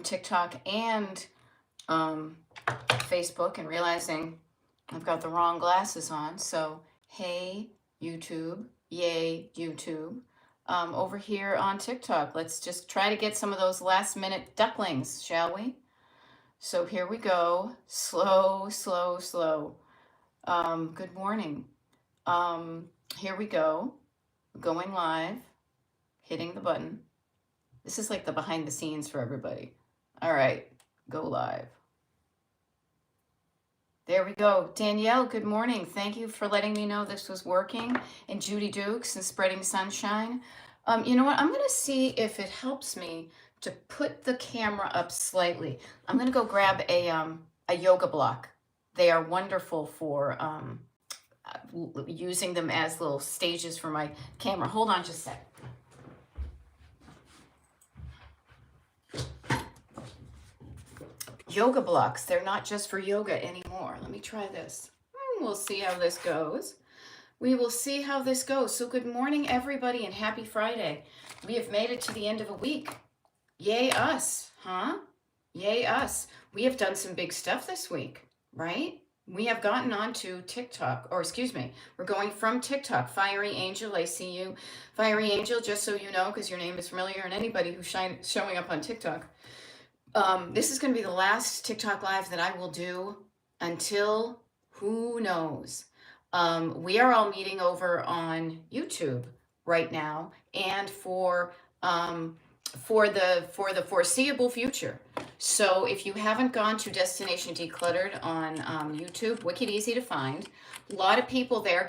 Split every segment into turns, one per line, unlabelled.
TikTok and Facebook and realizing I've got the wrong glasses on. So, hey, YouTube, yay, YouTube. Over here on TikTok, let's just try to get some of those last minute ducklings, shall we? So here we go. Slow, slow, slow. Good morning. Here we go. Going live, hitting the button. This is like the behind the scenes for everybody. All right, go live. There we go. Danielle, good morning. Thank you for letting me know this was working. And Judy Dukes and Spreading Sunshine. You know what? I'm going to see if it helps me to put the camera up slightly. I'm going to go grab a yoga block. They are wonderful for using them as little stages for my camera. Hold on just a sec. Yoga blocks, they're not just for yoga anymore. Let me try this. We'll see how this goes. We will see how this goes. So good morning, everybody, and happy Friday. We have made it to the end of a week. Yay us, huh? Yay us. We have done some big stuff this week, right? We have gotten onto TikTok, or excuse me, we're going from TikTok. Fiery Angel, I see you. Fiery Angel, just so you know, because your name is familiar, and anybody who's showing up on TikTok. This is going to be the last TikTok live that I will do until who knows. We are all meeting over on YouTube right now, and for the foreseeable future. So if you haven't gone to Destination Decluttered on YouTube, wicked easy to find. A lot of people there.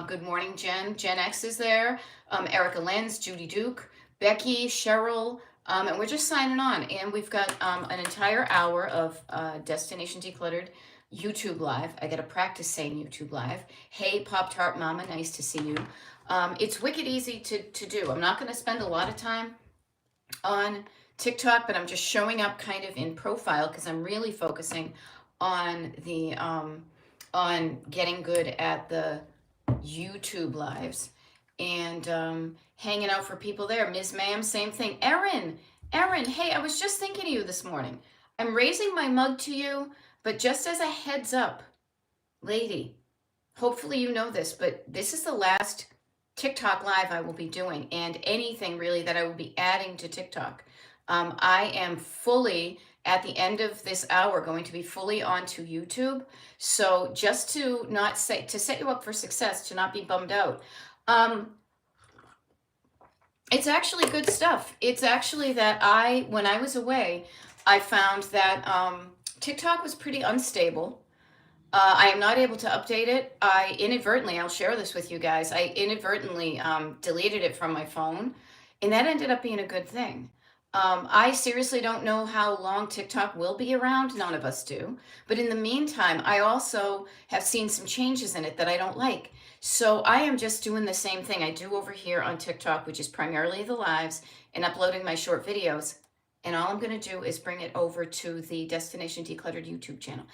Good morning, Jen. Gen X is there. Erica Lenz, Judy Duke, Becky, Cheryl. And we're just signing on, and we've got an entire hour of Destination Decluttered YouTube Live. I got to practice saying YouTube Live. Hey, Pop Tart Mama, nice to see you. It's wicked easy to do. I'm not going to spend a lot of time on TikTok, but I'm just showing up kind of in profile because I'm really focusing on the on getting good at the YouTube lives and hanging out for people there. Ms. Ma'am, same thing. Erin, hey, I was just thinking of you this morning. I'm raising my mug to you, but just as a heads up, lady, hopefully you know this, but this is the last TikTok live I will be doing, and anything really that I will be adding to TikTok. I am fully, at the end of this hour, going to be fully onto YouTube. So just to not say, to set you up for success, to not be bummed out. It's actually good stuff. It's actually that when I was away, I found that TikTok was pretty unstable. I am not able to update it. I inadvertently, I'll share this with you guys, I inadvertently deleted it from my phone, and that ended up being a good thing. I seriously don't know how long TikTok will be around. None of us do. But in the meantime, I also have seen some changes in it that I don't like. So I am just doing the same thing I do over here on TikTok, which is primarily the lives and uploading my short videos. And all I'm going to do is bring it over to the Destination Decluttered YouTube channel.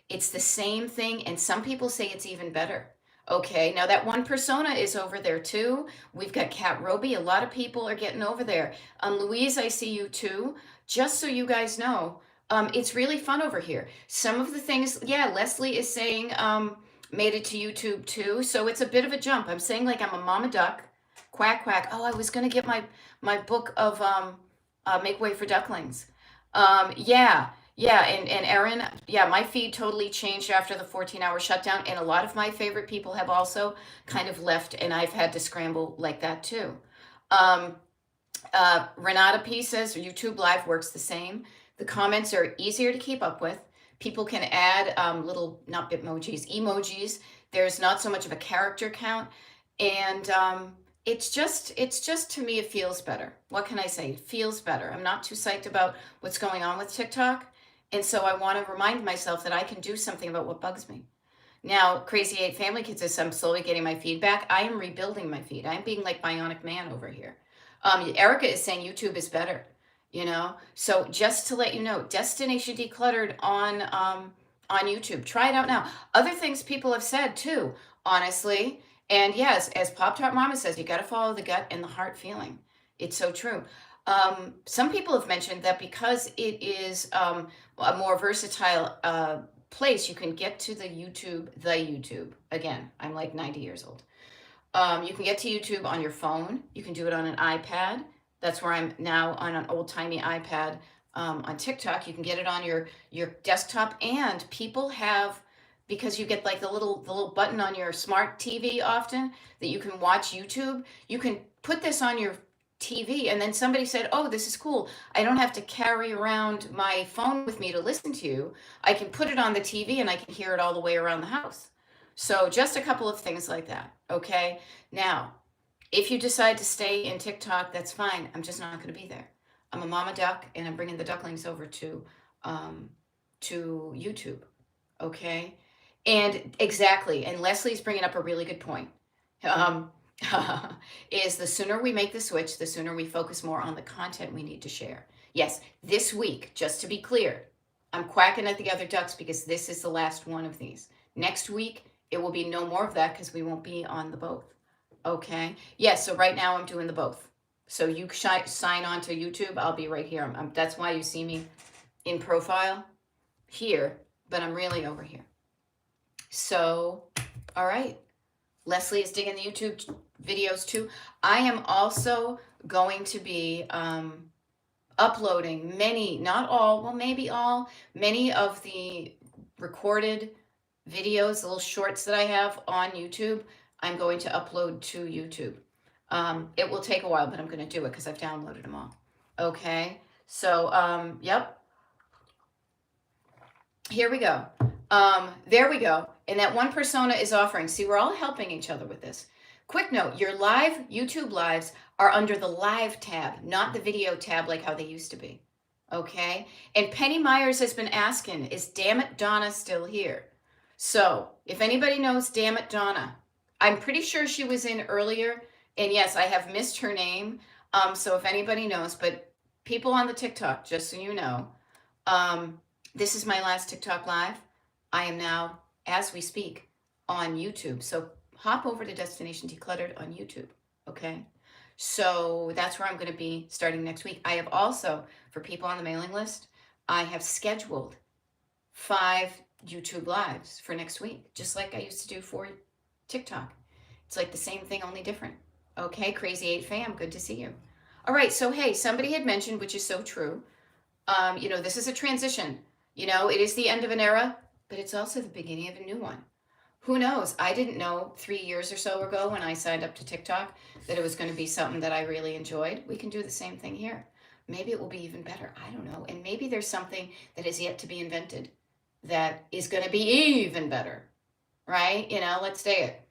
It's the same thing, and some people say it's even better. Okay, now that one persona is over there too. We've got Kat Roby. A lot of people are getting over there. Louise, I see you too. Just so you guys know, it's really fun over here. Some of the things, yeah, Leslie is saying made it to YouTube too. So it's a bit of a jump. I'm saying like I'm a mama duck. Quack, quack. Oh, I was going to get my book of Make Way for Ducklings. Yeah. Yeah, and Erin, yeah, my feed totally changed after the 14-hour shutdown, and a lot of my favorite people have also kind of left, and I've had to scramble like that too. Renata P says YouTube Live works the same. The comments are easier to keep up with. People can add little, not bitmojis, emojis. There's not so much of a character count, and it's just to me, it feels better. What can I say? It feels better. I'm not too psyched about what's going on with TikTok. And so I want to remind myself that I can do something about what bugs me. Now, Crazy 8 Family Kids says I'm slowly getting my feedback. I am rebuilding my feed. I'm being like Bionic Man over here. Erica is saying YouTube is better, you know? So just to let you know, Destination Decluttered on YouTube. Try it out now. Other things people have said too, honestly. And yes, as Pop Tart Mama says, you got to follow the gut and the heart feeling. It's so true. Some people have mentioned that because it is a more versatile place, you can get to the YouTube. Again, I'm like 90 years old. You can get to YouTube on your phone. You can do it on an iPad. That's where I'm now, on an old timey iPad. On TikTok, you can get it on your desktop, and people have, because you get like the little button on your smart TV often that you can watch YouTube. You can put this on your TV, and then somebody said, "Oh, this is cool. I don't have to carry around my phone with me to listen to you. I can put it on the TV and I can hear it all the way around the house." So just a couple of things like that. Okay. Now, if you decide to stay in TikTok, that's fine. I'm just not going to be there. I'm a mama duck, and I'm bringing the ducklings over um, to YouTube. Okay. And exactly. And Leslie's bringing up a really good point. Um, is the sooner we make the switch, the sooner we focus more on the content we need to share. Yes, this week, just to be clear, I'm quacking at the other ducks because this is the last one of these. Next week, it will be no more of that because we won't be on the both. Okay. Yes. So right now I'm doing the both. So you sign on to YouTube. I'll be right here. That's why you see me in profile here, but I'm really over here. So, all right. Leslie is digging the YouTube videos too. I am also going to be uploading many, not all, well, maybe all, many of the recorded videos, the little shorts that I have on YouTube. I'm going to upload to YouTube. It will take a while, but I'm going to do it because I've downloaded them all. Okay. So, yep. Here we go. There we go. And that one persona is offering. See, we're all helping each other with this. Quick note, your live YouTube lives are under the live tab, not the video tab like how they used to be. Okay. And Penny Myers has been asking, is Damn It Donna still here? So if anybody knows Damn It Donna, I'm pretty sure she was in earlier. And yes, I have missed her name. So if anybody knows, but people on the TikTok, just so you know, this is my last TikTok live. I am now, as we speak, on YouTube. So hop over to Destination Decluttered on YouTube. Okay. So that's where I'm going to be starting next week. I have also, for people on the mailing list, I have scheduled 5 YouTube lives for next week, just like I used to do for TikTok. It's like the same thing, only different. Okay, Crazy 8 fam, good to see you. All right, so hey, somebody had mentioned, which is so true, this is a transition. It is the end of an era, but it's also the beginning of a new one. Who knows? I didn't know 3 years or so ago when I signed up to TikTok that it was going to be something that I really enjoyed. We can do the same thing here. Maybe it will be even better. I don't know. And maybe there's something that is yet to be invented that is going to be even better, right? Let's say it.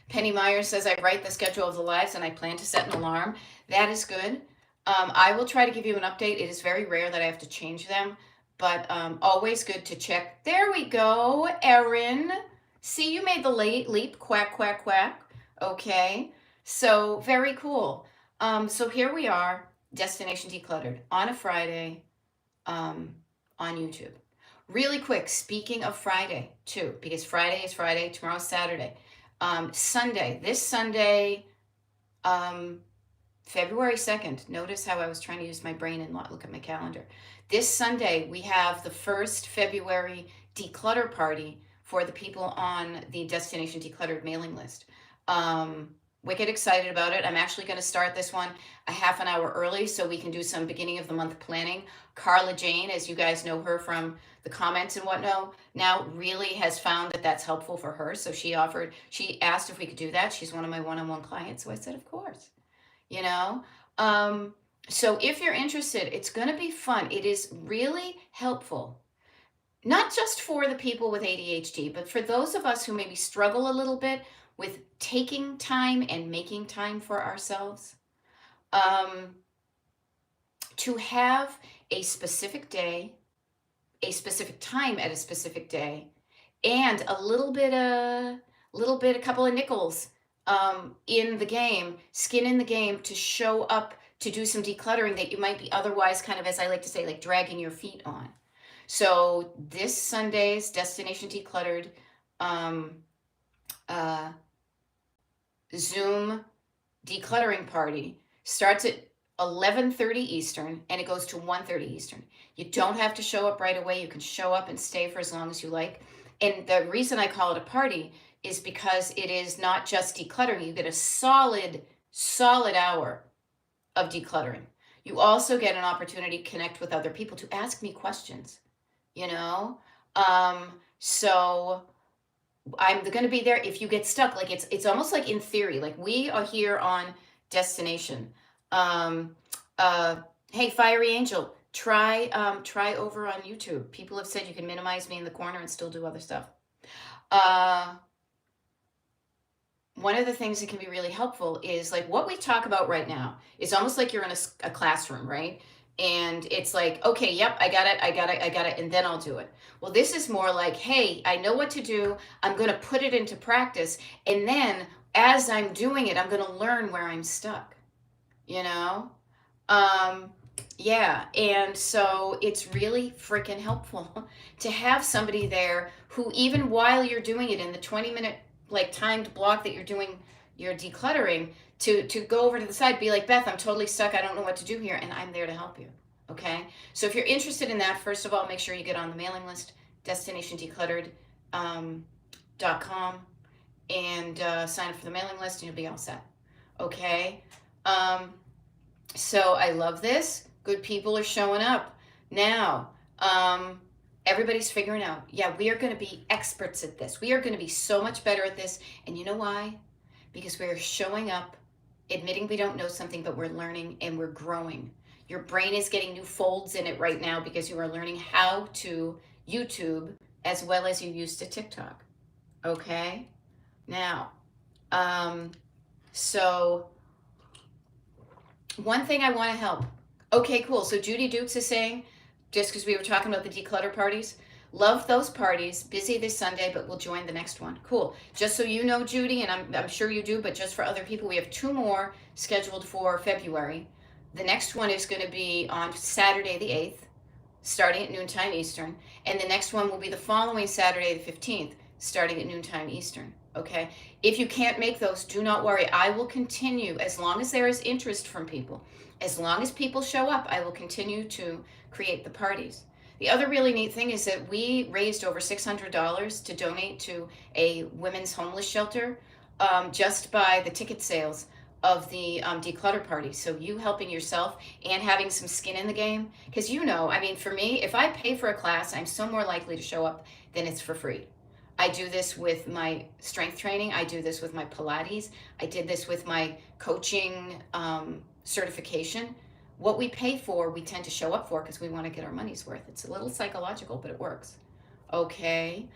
Penny Myers says, I write the schedule of the lives and I plan to set an alarm. That is good. I will try to give you an update. It is very rare that I have to change them, but always good to check. There we go, Erin. See, you made the leap. Quack, quack, quack. Okay, so very cool. So here we are, Destination Decluttered on a Friday on YouTube. Really quick, speaking of Friday too, because Friday is Friday, tomorrow's Saturday. Sunday, this Sunday, February 2nd. Notice how I was trying to use my brain and look at my calendar. This Sunday, we have the first February declutter party for the people on the Destination Decluttered mailing list. Wicked excited about it. I'm actually going to start this one a half an hour early so we can do some beginning of the month planning. Carla Jane, as you guys know her from the comments and whatnot, now really has found that that's helpful for her. So she asked if we could do that. She's one of my one-on-one clients. So I said, of course. So if you're interested, it's going to be fun. It is really helpful, not just for the people with ADHD, but for those of us who maybe struggle a little bit with taking time and making time for ourselves, to have a specific day, a specific time at a specific day, and a couple of nickels in the game, skin in the game, to show up to do some decluttering that you might be otherwise kind of, as I like to say, like dragging your feet on. So this Sunday's Destination Decluttered Zoom decluttering party starts at 11:30 Eastern, and it goes to 1:30 Eastern. You don't have to show up right away. You can show up and stay for as long as you like. And the reason I call it a party is because it is not just decluttering. You get a solid hour of decluttering. You also get an opportunity to connect with other people, to ask me questions, you know? So I'm going to be there if you get stuck. Like it's almost like in theory, like we are here on destination. Um, uh, hey, Fiery Angel, try over on YouTube. People have said you can minimize me in the corner and still do other stuff. Uh, One of the things that can be really helpful is like what we talk about right now. It's almost like you're in a classroom, right? And it's like, okay, yep, I got it, and then I'll do it. Well, this is more like, hey, I know what to do. I'm going to put it into practice. And then as I'm doing it, I'm going to learn where I'm stuck, you know? Um, yeah, and so it's really freaking helpful to have somebody there who, even while you're doing it in the 20-minute like timed block that you're doing your decluttering, to go over to the side, be like, Beth, I'm totally stuck. I don't know what to do here, and I'm there to help you. Okay, so if you're interested in that, first of all, make sure you get on the mailing list, destinationdecluttered.com, and sign up for the mailing list, and you'll be all set. Okay. So I love this. Good people are showing up. Now, everybody's figuring out, yeah, we are going to be experts at this. We are going to be so much better at this. And you know why? Because we're showing up, admitting we don't know something, but we're learning and we're growing. Your brain is getting new folds in it right now because you are learning how to YouTube as well as you used to TikTok. Okay? Now, so one thing I want to help. Okay, cool. So Judy Dukes is saying, just because we were talking about the declutter parties, love those parties. Busy this Sunday, but we'll join the next one. Cool. Just so you know, Judy, and I'm sure you do, but just for other people, we have 2 more scheduled for February. The next one is going to be on Saturday the 8th, starting at noontime Eastern, and the next one will be the following Saturday the 15th, starting at noontime Eastern. Okay, if you can't make those, do not worry. I will continue as long as there is interest from people. As long as people show up, I will continue to create the parties. The other really neat thing is that we raised over $600 to donate to a women's homeless shelter, just by the ticket sales of the declutter party. So you helping yourself and having some skin in the game. Because I mean, for me, if I pay for a class, I'm so more likely to show up than it's for free. I do this with my strength training. I do this with my Pilates. I did this with my coaching certification. What we pay for, we tend to show up for because we want to get our money's worth. It's a little psychological, but it works. Okay.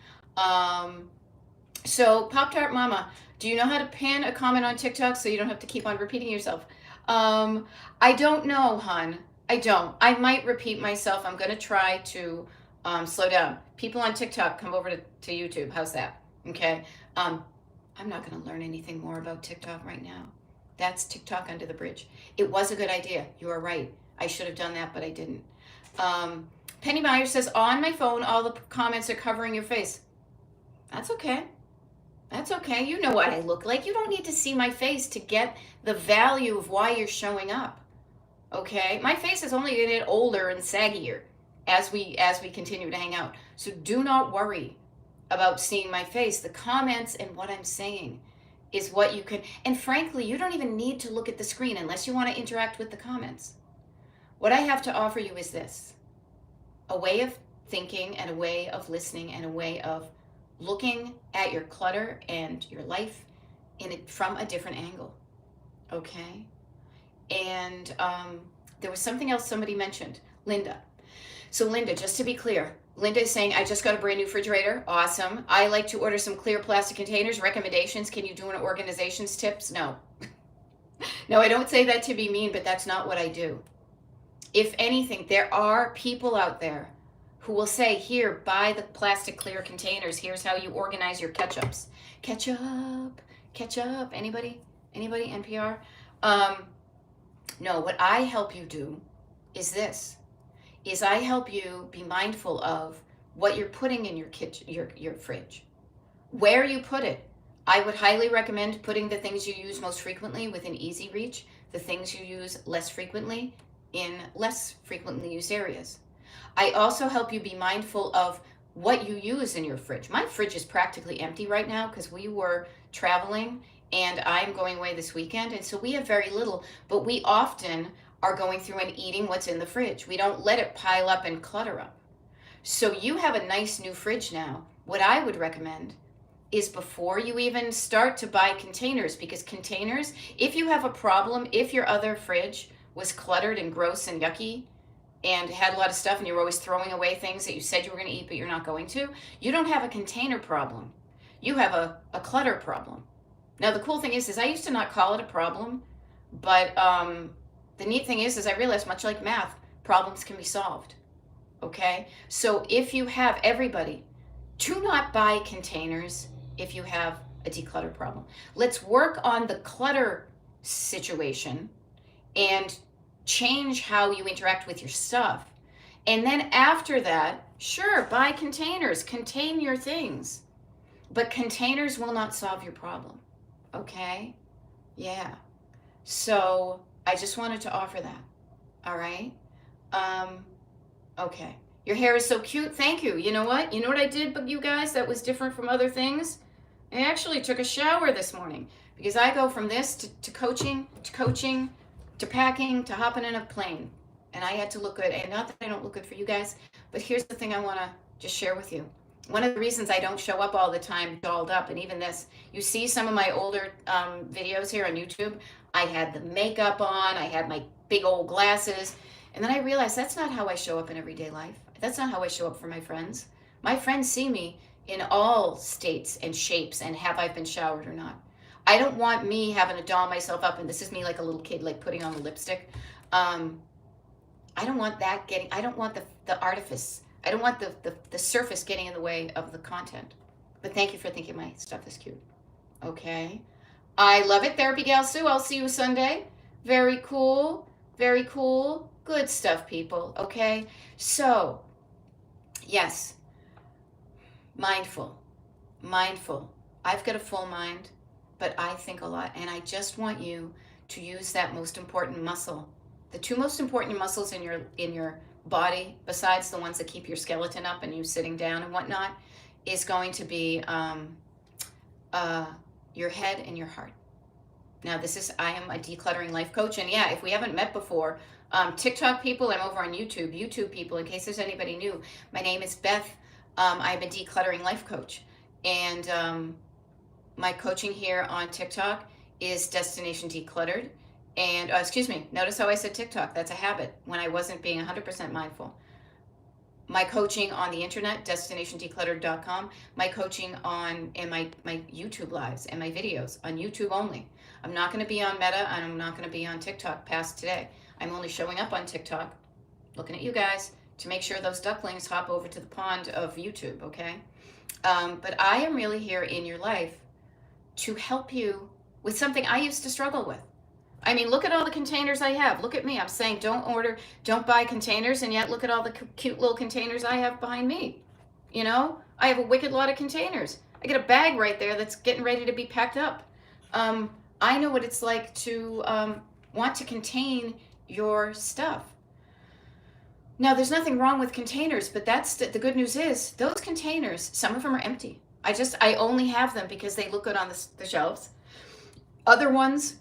So Pop Tart Mama, do you know how to pin a comment on TikTok so you don't have to keep on repeating yourself? I don't know, hon. I don't. I might repeat myself. I'm going to try to slow down. People on TikTok, come over to YouTube. How's that? Okay. I'm not going to learn anything more about TikTok right now. That's TikTok under the bridge. It was a good idea. You are right. I should have done that, but I didn't. Penny Meyer says, on my phone, all the comments are covering your face. That's okay. That's okay. You know what I look like. You don't need to see my face to get the value of why you're showing up. Okay? My face is only going to get older and saggier as we continue to hang out. So do not worry about seeing my face. The comments and what I'm saying is what you can, and frankly, you don't even need to look at the screen unless you want to interact with the comments. What I have to offer you is this: a way of thinking and a way of listening and a way of looking at your clutter and your life from a different angle. Okay? And there was something else somebody mentioned, Linda. So Linda, just to be clear, Linda is saying, I just got a brand new refrigerator. Awesome. I like to order some clear plastic containers. Recommendations? Can you do an organizations tips? No. No, I don't say that to be mean, but that's not what I do. If anything, there are people out there who will say, here, buy the plastic clear containers. Here's how you organize your ketchups. Ketchup. Anybody? NPR? No, what I help you do is this. I help you be mindful of what you're putting in your kitchen, your fridge, where you put it. I would highly recommend putting the things you use most frequently within easy reach. the things you use less frequently in less frequently used areas. I also help you be mindful of what you use in your fridge. My fridge is practically empty right now because we were traveling and I'm going away this weekend. And so we have very little, but we often are going through and eating what's in the fridge. We don't let it pile up and clutter up. So you have a nice new fridge now. What I would recommend is before you even start to buy containers, because containers, if you have a problem, if your other fridge was cluttered and gross and yucky and had a lot of stuff and you're always throwing away things that you said you were going to eat but you're not going to, you don't have a container problem. You have a clutter problem. Now the cool thing is I used to not call it a problem, but the neat thing is I realized, much like math, problems can be solved. Okay? So if you have, everybody, do not buy containers if you have a declutter problem. Let's work on the clutter situation and change how you interact with your stuff. And then after that, sure, buy containers, contain your things. But containers will not solve your problem. Okay? Yeah. So I just wanted to offer that. All right? Okay. Your hair is so cute. Thank you. You know what? You know what I did, but you guys, that was different from other things? I actually took a shower this morning because I go from this to coaching, to packing, to hopping in a plane. And I had to look good. And not that I don't look good for you guys, but here's the thing I want to just share with you. One of the reasons I don't show up all the time dolled up, and even this, you see some of my older videos here on YouTube, I had the makeup on, I had my big old glasses, and then I realized that's not how I show up in everyday life. That's not how I show up for my friends. My friends see me in all states and shapes and have I been showered or not. I don't want me having to doll myself up, and this is me like a little kid, like putting on the lipstick. I don't want that getting, I don't want the artifice. I don't want the surface getting in the way of the content. But thank you for thinking my stuff is cute. Okay. I love it. Therapy Gal Sue. I'll see you Sunday. Very cool. Very cool. Good stuff, people. Okay. So, yes. Mindful. Mindful. I've got a full mind, but I think a lot. And I just want you to use that most important muscle. The two most important muscles in your body, besides the ones that keep your skeleton up and you sitting down and whatnot, is going to be your head and your heart. Now I am a decluttering life coach, and yeah, if we haven't met before, TikTok people, I'm over on YouTube. YouTube people, in case there's anybody new, my name is Beth. I'm a decluttering life coach, and my coaching here on TikTok is Destination Decluttered. And, excuse me, notice how I said TikTok. That's a habit when I wasn't being 100% mindful. My coaching on the internet, destinationdecluttered.com. My coaching and my YouTube lives and my videos on YouTube only. I'm not going to be on Meta, and I'm not going to be on TikTok past today. I'm only showing up on TikTok, looking at you guys, to make sure those ducklings hop over to the pond of YouTube, okay? But I am really here in your life to help you with something I used to struggle with. I mean, look at all the containers I have. Look at me. I'm saying don't buy containers, and yet look at all the cute little containers I have behind me. You know, I have a wicked lot of containers. I get a bag right there that's getting ready to be packed up. I know what it's like to want to contain your stuff. Now, there's nothing wrong with containers, but that's the good news is those containers, some of them are empty. I only have them because they look good on the shelves. Other ones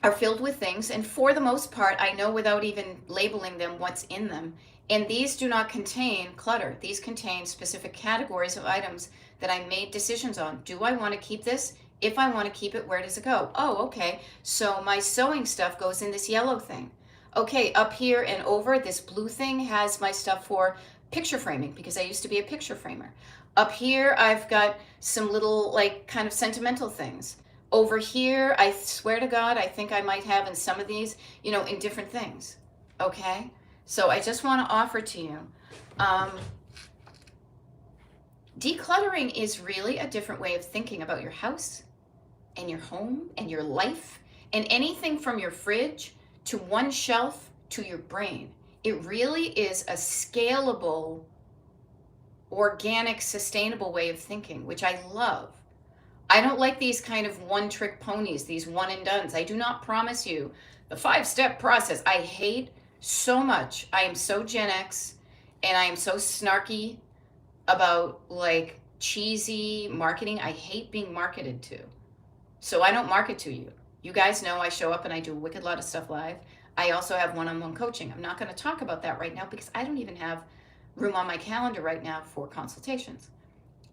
are filled with things, and for the most part, I know without even labeling them what's in them. And these do not contain clutter. These contain specific categories of items that I made decisions on. Do I want to keep this? If I want to keep it, where does it go? Oh, okay. So my sewing stuff goes in this yellow thing. Okay, up here and over, this blue thing has my stuff for picture framing because I used to be a picture framer. Up here, I've got some little, like, kind of sentimental things. Over here, I swear to God, I think I might have in some of these, in different things. Okay? So I just want to offer to you, decluttering is really a different way of thinking about your house and your home and your life and anything from your fridge to one shelf to your brain. It really is a scalable, organic, sustainable way of thinking, which I love. I don't like these kind of one-trick ponies, these one-and-dones. I do not promise you The 5-step process. I hate so much. I am so Gen X and I am so snarky about like cheesy marketing. I hate being marketed to. So I don't market to you. You guys know I show up and I do a wicked lot of stuff live. I also have one-on-one coaching. I'm not going to talk about that right now because I don't even have room on my calendar right now for consultations.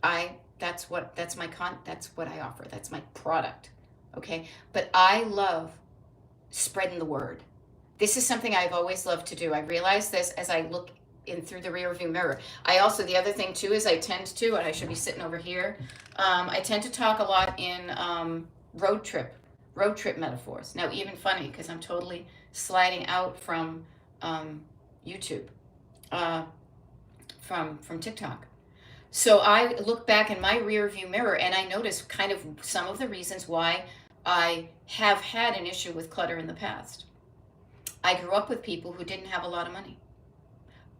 That's what I offer. That's my product. Okay? But I love spreading the word. This is something I've always loved to do. I realize this as I look in through the rear view mirror. I also, the other thing too is I tend to, and I should be sitting over here, I tend to talk a lot in road trip metaphors. Now, even funny because I'm totally sliding out from YouTube, from TikTok. So I look back in my rear view mirror and I notice kind of some of the reasons why I have had an issue with clutter in the past. I grew up with people who didn't have a lot of money.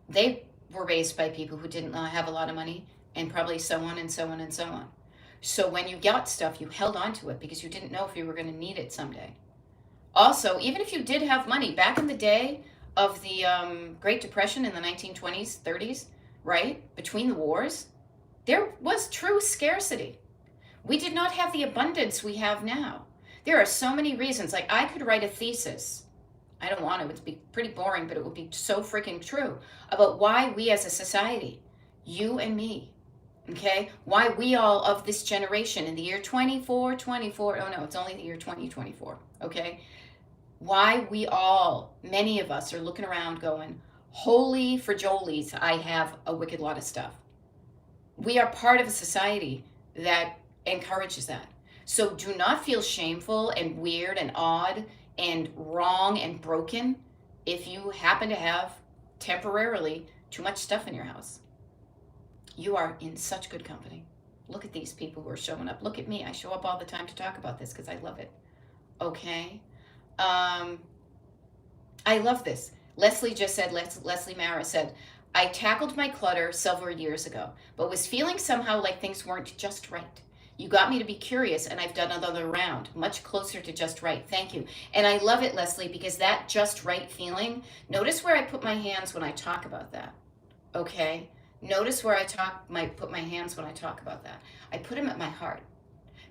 They were raised by people who didn't have a lot of money, and probably so on and so on and so on. So when you got stuff, you held on to it because you didn't know if you were going to need it someday. Also, even if you did have money, back in the day of the Great Depression in the 1920s, 30s, right, between the wars, there was true scarcity. We did not have the abundance we have now. There are so many reasons. Like, I could write a thesis. I don't want to. It would be pretty boring, but it would be so freaking true about why we as a society, you and me, okay, why we all of this generation in the year 2424, oh no, it's only the year 2024, okay, why we all, many of us are looking around going, holy for jolies, I have a wicked lot of stuff. We are part of a society that encourages that. So do not feel shameful and weird and odd and wrong and broken if you happen to have temporarily too much stuff in your house. You are in such good company. Look at these people who are showing up. Look at me. I show up all the time to talk about this because I love it. Okay. I love this. Leslie just said, Leslie Mara said, I tackled my clutter several years ago, but was feeling somehow like things weren't just right. You got me to be curious, and I've done another round, much closer to just right. Thank you. And I love it, Leslie, because that just right feeling, notice where I put my hands when I talk about that, okay? Notice where I put my hands when I talk about that. I put them at my heart.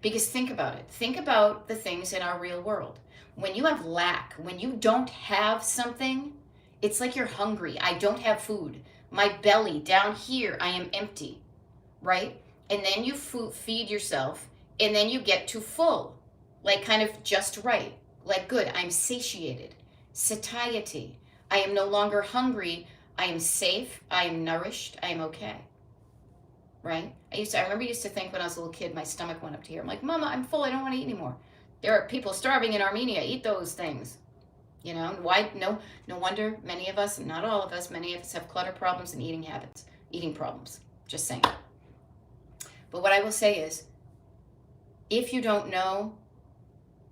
Because think about it. Think about the things in our real world. When you have lack, when you don't have something, it's like you're hungry. I don't have food. My belly down here, I am empty, right? And then you feed yourself, and then you get to full, like kind of just right, like good. I'm satiated. Satiety. I am no longer hungry. I am safe. I am nourished. I am okay. Right? I remember used to think when I was a little kid, my stomach went up to here. I'm like, Mama, I'm full. I don't want to eat anymore. There are people starving in Armenia. Eat those things. You know, why? No wonder many of us, not all of us, many of us have clutter problems and eating habits, eating problems. Just saying. But what I will say is, if you don't know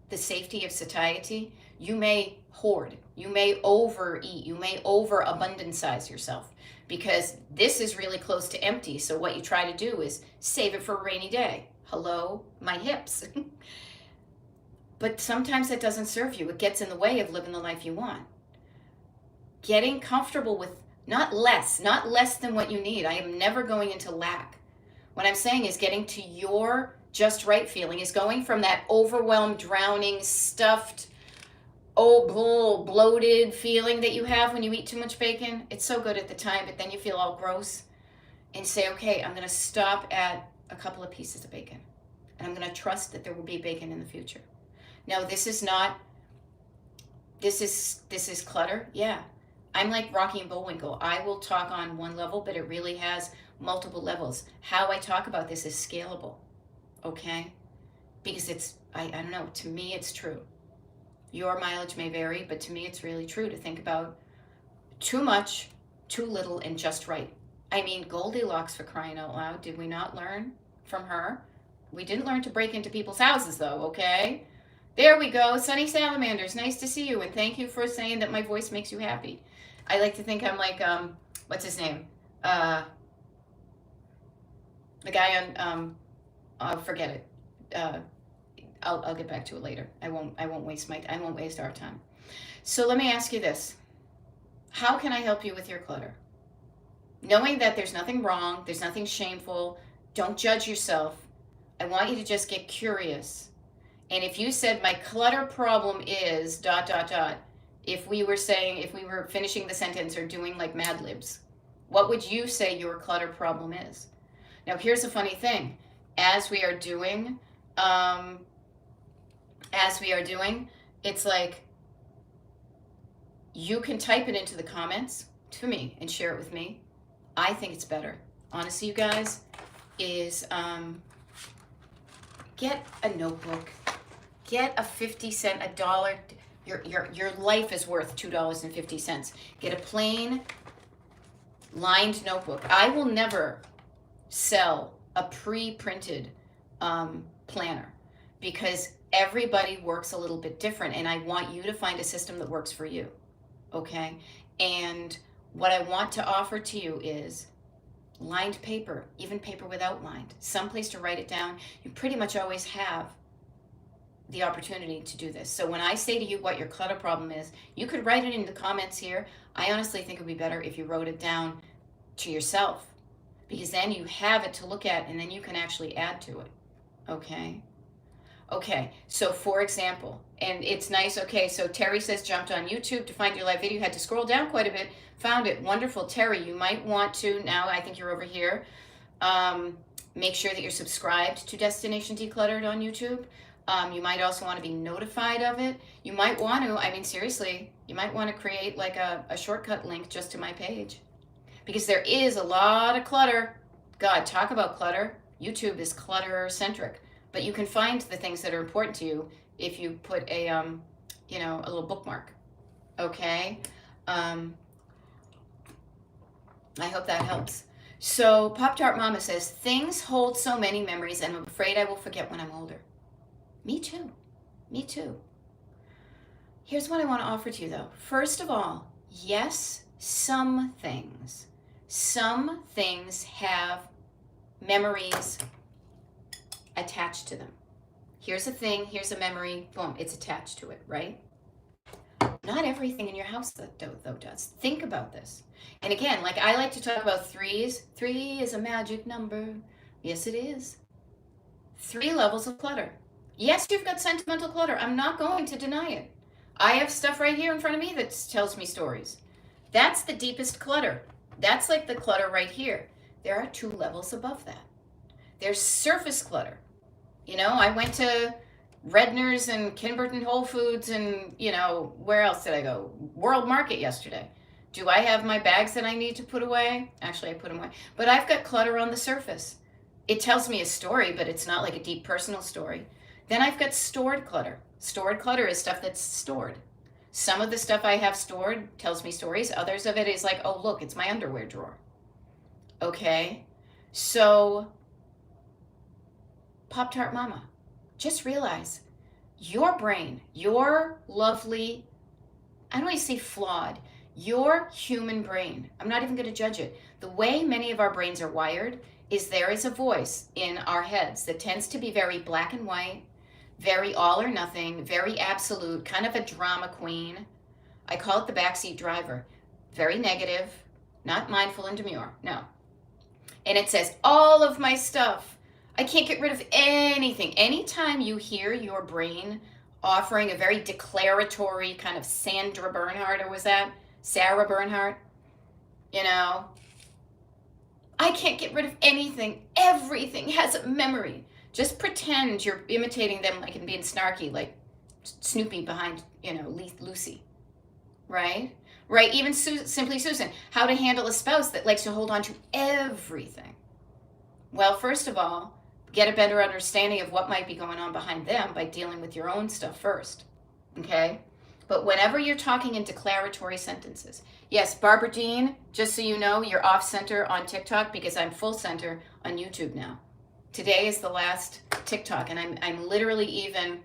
the safety of satiety, you may hoard, you may overeat, you may overabundancize yourself because this is really close to empty. So what you try to do is save it for a rainy day. Hello, my hips. But sometimes that doesn't serve you. It gets in the way of living the life you want. Getting comfortable with not less than what you need. I am never going into lack. What I'm saying is getting to your just right feeling is going from that overwhelmed, drowning, stuffed, bloated feeling that you have when you eat too much bacon. It's so good at the time, but then you feel all gross. And say, okay, I'm going to stop at a couple of pieces of bacon. And I'm going to trust that there will be bacon in the future. Now, this is clutter. Yeah. I'm like Rocky and Bullwinkle. I will talk on one level, but it really has multiple levels. How I talk about this is scalable. Okay? Because I don't know, to me it's true. Your mileage may vary, but to me it's really true to think about too much, too little, and just right. I mean, Goldilocks, for crying out loud. Did we not learn from her? We didn't learn to break into people's houses, though, okay? There we go. Sunny Salamanders, nice to see you, and thank you for saying that my voice makes you happy. I like to think I'm like, what's his name? The guy on, forget it. I'll get back to it later. I won't waste our time. So let me ask you this. How can I help you with your clutter? Knowing that there's nothing wrong, there's nothing shameful, don't judge yourself. I want you to just get curious. And if you said my clutter problem is ... if we were finishing the sentence or doing like Mad Libs, what would you say your clutter problem is? Now, here's the funny thing. As we are doing, it's like you can type it into the comments to me and share it with me. I think it's better, honestly, you guys, is get a notebook, get a 50-cent, a dollar. Your life is worth $2.50. Get a plain lined notebook. I will never sell a pre-printed planner because everybody works a little bit different, and I want you to find a system that works for you. Okay? And what I want to offer to you is lined paper, even paper without lined, someplace to write it down. You pretty much always have the opportunity to do this. So when I say to you what your clutter problem is, you could write it in the comments here. I honestly think it would be better if you wrote it down to yourself, because then you have it to look at and then you can actually add to it. Okay? Okay, so for example, and it's nice, okay, so Terry says jumped on YouTube to find your live video, had to scroll down quite a bit, found it. Wonderful, Terry. You might want to, now I think you're over here, make sure that you're subscribed to Destination Decluttered on YouTube. You might also want to be notified of it. You might want to, I mean, seriously, you might want to create like a shortcut link just to my page, because there is a lot of clutter. God, talk about clutter. YouTube is clutter-centric. But you can find the things that are important to you if you put a little bookmark. Okay? I hope that helps. So Pop-Tart Mama says, things hold so many memories and I'm afraid I will forget when I'm older. Me too. Me too. Here's what I want to offer to you though. First of all, yes, some things have memories attached to them. Here's a thing, here's a memory, boom, it's attached to it, right? Not everything in your house though does. Think about this. And again, like I like to talk about threes. 3 is a magic number. Yes, it is. 3 levels of clutter. Yes, you've got sentimental clutter. I'm not going to deny it. I have stuff right here in front of me that tells me stories. That's the deepest clutter. That's like the clutter right here. There are 2 levels above that. There's surface clutter. You know, I went to Redner's and Kinberton Whole Foods and, where else did I go? World Market yesterday. Do I have my bags that I need to put away? Actually, I put them away. But I've got clutter on the surface. It tells me a story, but it's not like a deep personal story. Then I've got stored clutter. Stored clutter is stuff that's stored. Some of the stuff I have stored tells me stories. Others of it is like, oh, look, it's my underwear drawer. Okay? So Pop-Tart Mama, just realize your brain, your lovely, I don't want to say flawed, your human brain, I'm not even going to judge it. The way many of our brains are wired is there is a voice in our heads that tends to be very black and white, very all or nothing, very absolute, kind of a drama queen. I call it the backseat driver. Very negative, not mindful and demure, no. And it says, all of my stuff, I can't get rid of anything. Anytime you hear your brain offering a very declaratory kind of Sandra Bernhard, or was that Sarah Bernhardt? I can't get rid of anything. Everything has a memory. Just pretend you're imitating them like and being snarky, like Snoopy behind, Lucy. Right? Right, even Simply Susan. How to handle a spouse that likes to hold on to everything. Well, first of all, get a better understanding of what might be going on behind them by dealing with your own stuff first, okay? But whenever you're talking in declaratory sentences, yes, Barbara Dean, just so you know, you're off center on TikTok because I'm full center on YouTube now. Today is the last TikTok, and I'm literally even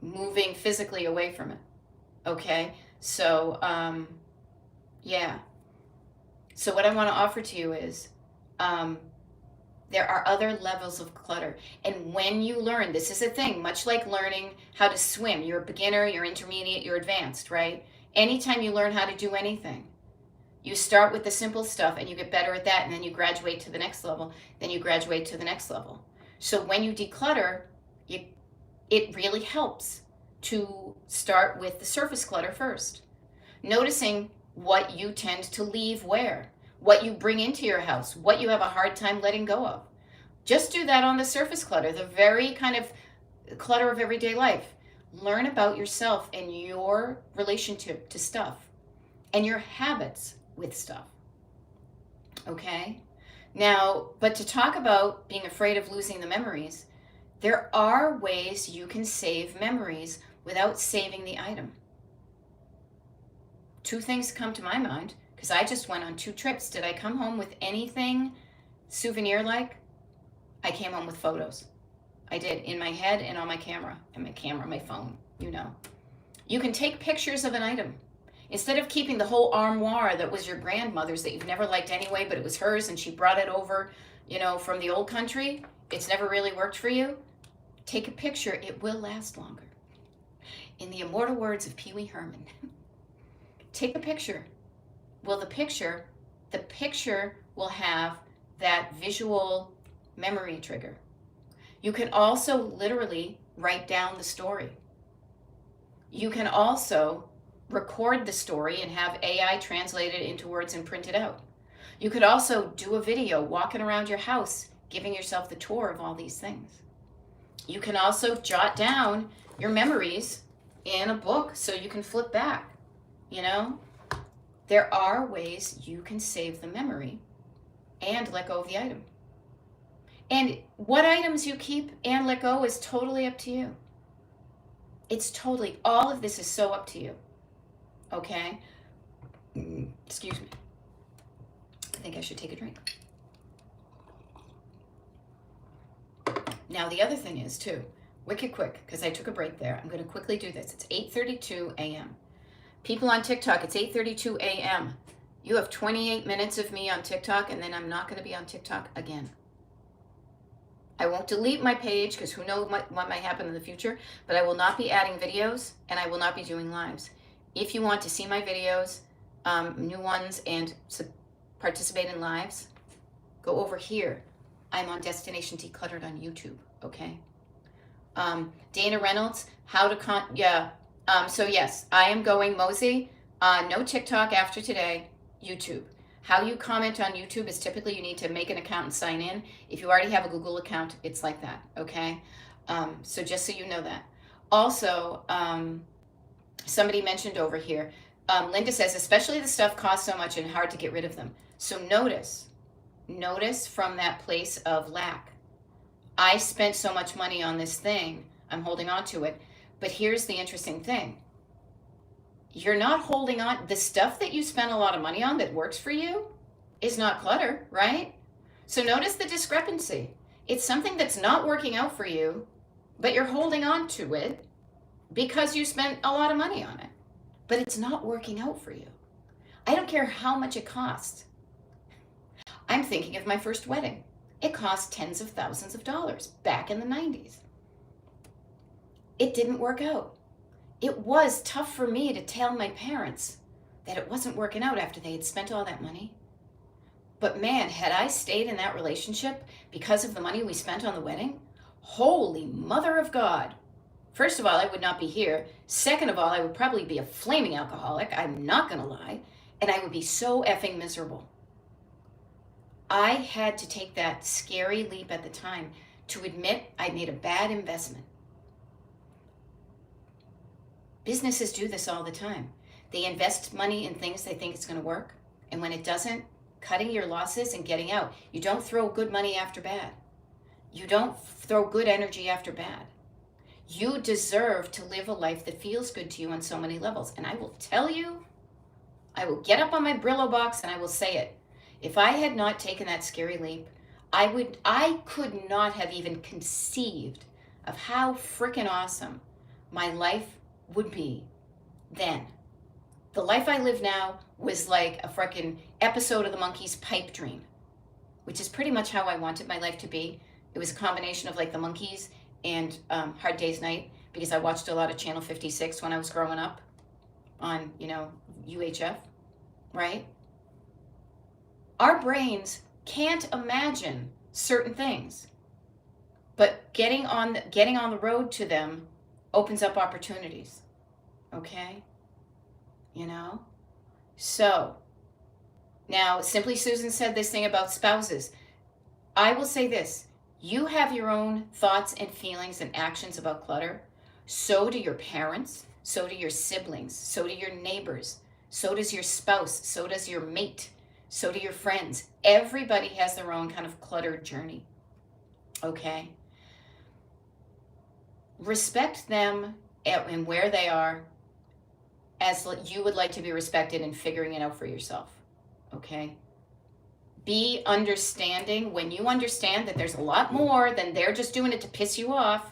moving physically away from it, okay? So, yeah. So what I want to offer to you is, There are other levels of clutter. And when you learn, this is a thing, much like learning how to swim. You're a beginner, you're intermediate, you're advanced, right? Anytime you learn how to do anything, you start with the simple stuff and you get better at that, and then you graduate to the next level, then you graduate to the next level. So when you declutter, it really helps to start with the surface clutter first. Noticing what you tend to leave where, what you bring into your house, what you have a hard time letting go of. Just do that on the surface clutter, the very kind of clutter of everyday life. Learn about yourself and your relationship to stuff and your habits with stuff. Okay? Now, but to talk about being afraid of losing the memories, there are ways you can save memories without saving the item. Two things come to my mind, because I just went on 2 trips. Did I come home with anything souvenir-like? I came home with photos. I did, in my head and on my camera. My phone, you know. You can take pictures of an item. Instead of keeping the whole armoire that was your grandmother's that you've never liked anyway, but it was hers and she brought it over, you know, from the old country, it's never really worked for you, take a picture. It will last longer. In the immortal words of Pee Wee Herman, take a picture. Well, the picture will have that visual memory trigger. You can also literally write down the story. You can also record the story and have AI translate it into words and print it out. You could also do a video walking around your house, giving yourself the tour of all these things. You can also jot down your memories in a book so you can flip back, you know? There are ways you can save the memory and let go of the item. And what items you keep and let go is totally up to you. It's totally, all of this is so up to you. Okay? Excuse me. I think I should take a drink. Now, the other thing is, too, wicked quick, because I took a break there. I'm going to quickly do this. It's 8:32 a.m. People on TikTok, it's 8:32 a.m. You have 28 minutes of me on TikTok, and then I'm not going to be on TikTok again. I won't delete my page, because who knows what might happen in the future, but I will not be adding videos, and I will not be doing lives. If you want to see my videos, new ones, and participate in lives, go over here. I'm on Destination Decluttered on YouTube, okay? Dana Reynolds, so yes, I am going Mosey, no TikTok after today, YouTube. How you comment on YouTube is typically you need to make an account and sign in. If you already have a Google account, it's like that, okay? So just so you know that. Also, somebody mentioned over here, Linda says, especially the stuff costs so much and hard to get rid of them. So notice from that place of lack. I spent so much money on this thing, I'm holding on to it. But here's the interesting thing. You're not holding on, the stuff that you spent a lot of money on that works for you is not clutter, right? So notice the discrepancy. It's something that's not working out for you, but you're holding on to it because you spent a lot of money on it, but it's not working out for you. I don't care how much it costs. I'm thinking of my first wedding. It cost tens of thousands of dollars back in the 90s. It didn't work out. It was tough for me to tell my parents that it wasn't working out after they had spent all that money. But man, had I stayed in that relationship because of the money we spent on the wedding, holy mother of God. First of all, I would not be here. Second of all, I would probably be a flaming alcoholic. I'm not going to lie. And I would be so effing miserable. I had to take that scary leap at the time to admit I made a bad investment. Businesses do this all the time. They invest money in things they think it's going to work. And when it doesn't, cutting your losses and getting out. You don't throw good money after bad. You don't throw good energy after bad. You deserve to live a life that feels good to you on so many levels. And I will tell you, I will get up on my Brillo box and I will say it. If I had not taken that scary leap, I could not have even conceived of how freaking awesome my life would be then. The life I live now was like a freaking episode of the Monkey's pipe dream. which is pretty much how I wanted my life to be. It was a combination of like the Monkees and Hard Day's Night, because I watched a lot of Channel 56 when I was growing up on, UHF, right? Our brains can't imagine certain things, but getting on the road to them opens up opportunities. Okay? So now, Simply Susan said this thing about spouses. I will say this: you have your own thoughts and feelings and actions about clutter. So do your parents, so do your siblings, so do your neighbors, so does your spouse, so does your mate, so do your friends. Everybody has their own kind of cluttered journey. Okay? Respect them and where they are, as you would like to be respected, in figuring it out for yourself. Okay? Be understanding. When you understand that there's a lot more than they're just doing it to piss you off,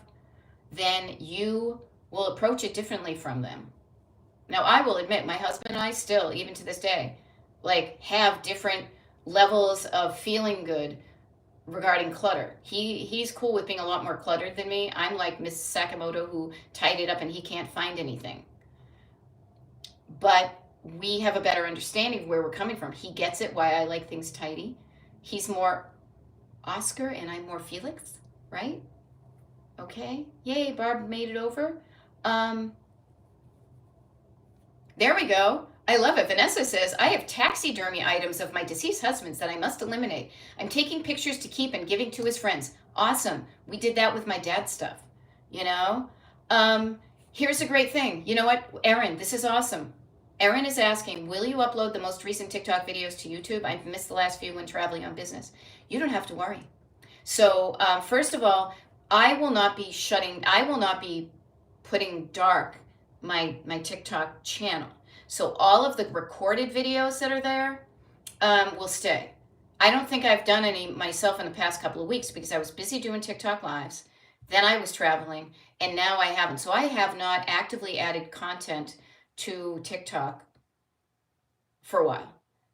then you will approach it differently from them. Now, I will admit, my husband and I still, even to this day, like, have different levels of feeling good regarding clutter. He's cool with being a lot more cluttered than me. I'm like Miss Sakamoto, who tied it up and he can't find anything. But we have a better understanding of where we're coming from. He gets it, why I like things tidy. He's more Oscar and I'm more Felix, right? Okay. Yay, Barb made it over. There we go. I love it. Vanessa says, I have taxidermy items of my deceased husbands that I must eliminate. I'm taking pictures to keep and giving to his friends. Awesome. We did that with my dad's stuff. Here's a great thing. You know what, Erin, this is awesome. Erin is asking, will you upload the most recent TikTok videos to YouTube? I've missed the last few when traveling on business. You don't have to worry. So first of all, I will not be putting dark my TikTok channel. So all of the recorded videos that are there will stay. I don't think I've done any myself in the past couple of weeks because I was busy doing TikTok lives. Then I was traveling, and now I haven't. So I have not actively added content to TikTok for a while,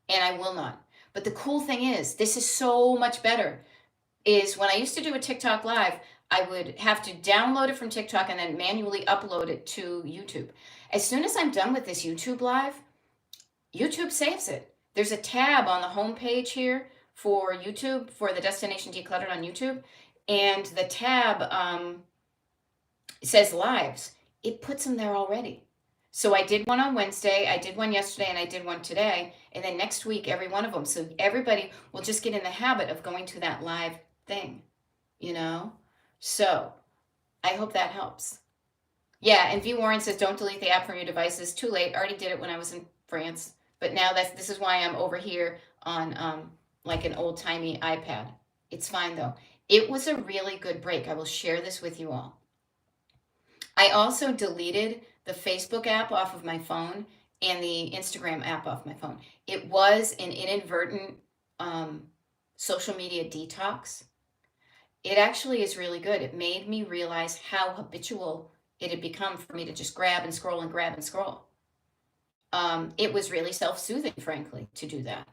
and I will not. But the cool thing is, this is so much better, is when I used to do a TikTok live, I would have to download it from TikTok and then manually upload it to YouTube. As soon as I'm done with this YouTube live, YouTube saves it. There's a tab on the homepage here for YouTube, for the Destination Decluttered on YouTube, and the tab says lives. It puts them there already. So I did one on Wednesday, I did one yesterday, and I did one today, and then next week, every one of them. So everybody will just get in the habit of going to that live thing, So I hope that helps. Yeah, and V. Warren says, don't delete the app from your devices. Too late. Already did it when I was in France. But now this is why I'm over here on like an old-timey iPad. It's fine, though. It was a really good break. I will share this with you all. I also deleted the Facebook app off of my phone and the Instagram app off my phone. It was an inadvertent social media detox. It actually is really good. It made me realize how habitual it had become for me to just grab and scroll and grab and scroll. It was really self-soothing, frankly, to do that.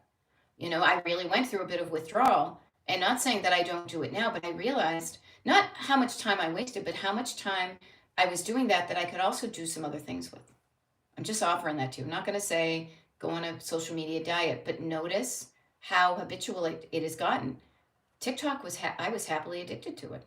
I really went through a bit of withdrawal, and not saying that I don't do it now, but I realized not how much time I wasted, but how much time I was doing that I could also do some other things with. I'm just offering that to you. I'm not going to say go on a social media diet, but notice how habitual it has gotten. TikTok I was happily addicted to it.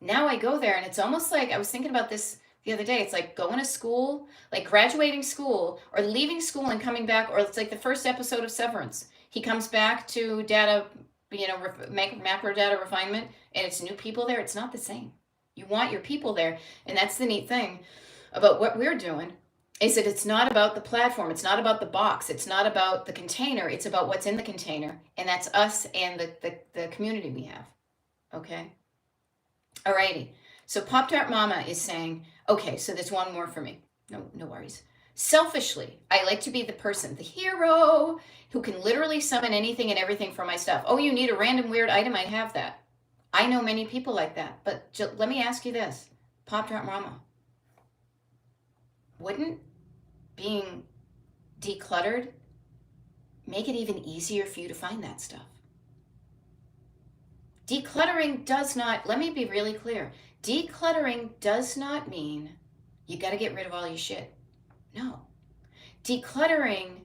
Now I go there and it's almost like, I was thinking about this the other day. It's like going to school, like graduating school or leaving school and coming back, or it's like the first episode of Severance. He comes back to data, macro data refinement, and it's new people there. It's not the same. You want your people there. And that's the neat thing about what we're doing, is that it's not about the platform. It's not about the box. It's not about the container. It's about what's in the container. And that's us and the community we have. Okay? Alrighty. So Pop Tart Mama is saying, okay, so there's one more for me. No worries. Selfishly, I like to be the person, the hero, who can literally summon anything and everything from my stuff. Oh, you need a random weird item? I have that. I know many people like that. But let me ask you this, Pop Tart Mama. Wouldn't being decluttered make it even easier for you to find that stuff? Decluttering does not, let me be really clear. Decluttering does not mean you got to get rid of all your shit. No. Decluttering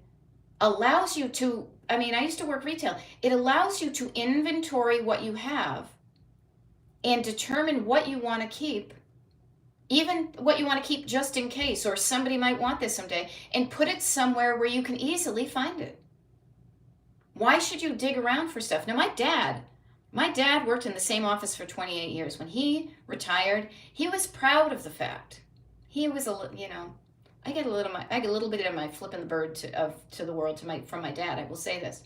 allows you to, I mean, I used to work retail. It allows you to inventory what you have and determine what you want to keep, even what you want to keep just in case, or somebody might want this someday, and put it somewhere where you can easily find it. Why should you dig around for stuff? Now, my dad worked in the same office for 28 years. When he retired, he was proud of the fact. He was I get a little bit of my flipping the bird to the world from my dad. I will say this.